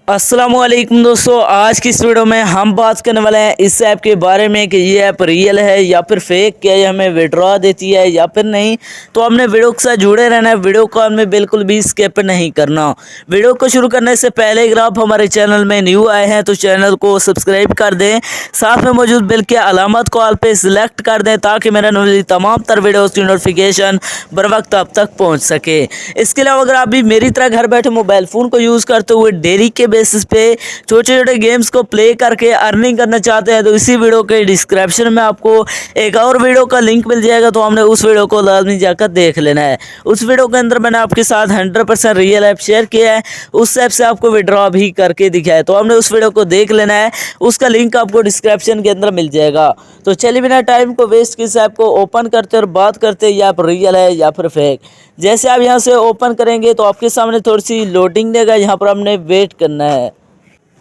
अस्सलामुअलैकुम दोस्तों, आज की इस वीडियो में हम बात करने वाले हैं इस ऐप के बारे में कि ये ऐप रियल है या फिर फेक, क्या ये हमें विड्रॉ देती है या फिर नहीं। तो हमने वीडियो के साथ जुड़े रहना है, वीडियो को हमें बिल्कुल भी स्किप नहीं करना। वीडियो को शुरू करने से पहले अगर आप हमारे चैनल में न्यू आए हैं तो चैनल को सब्सक्राइब कर दें, साथ में मौजूद बिल के अलामत को ऑल पे सिलेक्ट कर दें ताकि मेरा नई तमाम तर वीडियोज़ की नोटिफिकेशन बर वक्त आप तक पहुँच सके। इसके अलावा अगर आप भी मेरी तरह घर बैठे मोबाइल फ़ोन को यूज़ करते हुए डेली के बेसिस पे छोटे छोटे गेम्स को प्ले करके अर्निंग करना चाहते हैं तो इसी वीडियो के डिस्क्रिप्शन में आपको एक और वीडियो का लिंक मिल जाएगा, तो हमने उस वीडियो को लाजमी जाकर देख लेना है। उस वीडियो के अंदर मैंने आपके साथ 100% रियल ऐप शेयर किया है, उस ऐप से आपको विड्रॉ भी करके दिखाया है, तो हमने उस वीडियो को देख लेना है। उसका लिंक आपको डिस्क्रिप्शन के अंदर मिल जाएगा। तो चलिए बिना टाइम को वेस्ट किए इस ऐप को ओपन करते और बात करते हैं ये ऐप रियल है या फिर फेक। जैसे आप यहाँ से ओपन करेंगे तो आपके सामने थोड़ी सी लोडिंग देगा, यहाँ पर हमने वेट करना है।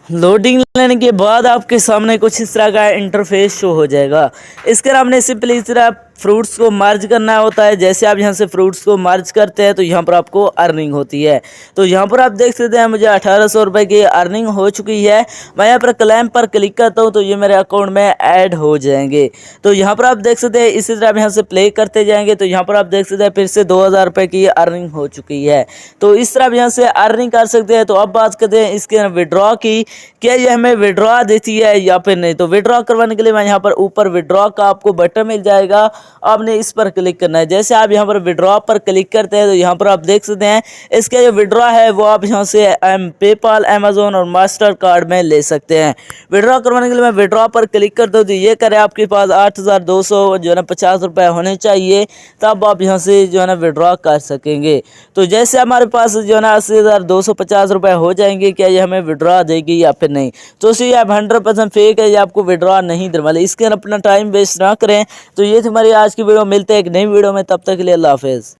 लोडिंग लेने के बाद आपके सामने कुछ इस तरह का इंटरफेस शो हो जाएगा। इसके बाद हमने सिंपली इस तरह फ्रूट्स को मर्ज करना होता है। जैसे आप यहाँ से फ्रूट्स को मर्ज करते हैं तो यहाँ पर आपको अर्निंग होती है। तो यहाँ पर आप देख सकते हैं मुझे 1800 रुपये की अर्निंग हो चुकी है। मैं यहाँ पर क्लेम पर क्लिक करता हूँ तो ये मेरे अकाउंट में ऐड हो जाएंगे। तो यहाँ पर आप देख सकते हैं इसी तरह आप यहाँ से प्ले करते जाएंगे तो यहाँ पर आप देख सकते हैं फिर से 2000 रुपये की अर्निंग हो चुकी है। तो इस तरह आप यहाँ से अर्निंग कर सकते हैं। तो अब बात करते हैं इसके विड्रॉ की, क्या ये हमें विड्रॉ देती है या फिर नहीं। तो विड्रॉ करवाने के लिए मैं यहाँ पर ऊपर विड्रॉ का आपको बटन मिल जाएगा, आपने इस पर क्लिक करना है। जैसे आप यहाँ पर विड्रॉ पर क्लिक करते हैं तो यहाँ पर आप देख सकते हैं इसका जो विड्रॉ है वो आप यहाँ से पेपाल, अमेजोन और मास्टर कार्ड में ले सकते हैं। विड्रॉ करवाने के लिए मैं विड्रॉ पर क्लिक करता हूँ तो ये करे आपके पास 8250 जो है ना 50 रुपये होने चाहिए, तब आप यहाँ से जो है ना विड्रॉ कर सकेंगे। तो जैसे हमारे पास जो है ना 80,250 रुपये हो जाएंगे, क्या ये हमें विड्रॉ देगी या फिर नहीं। तो ये ऐप 100% फेक है, ये आपको विड्रॉ नहीं देने वाले। इसके अपना टाइम वेस्ट ना करें। तो ये थी हमारी आज की वीडियो, मिलते हैं एक नई वीडियो में, तब तक के लिए अल्लाह हाफिज़।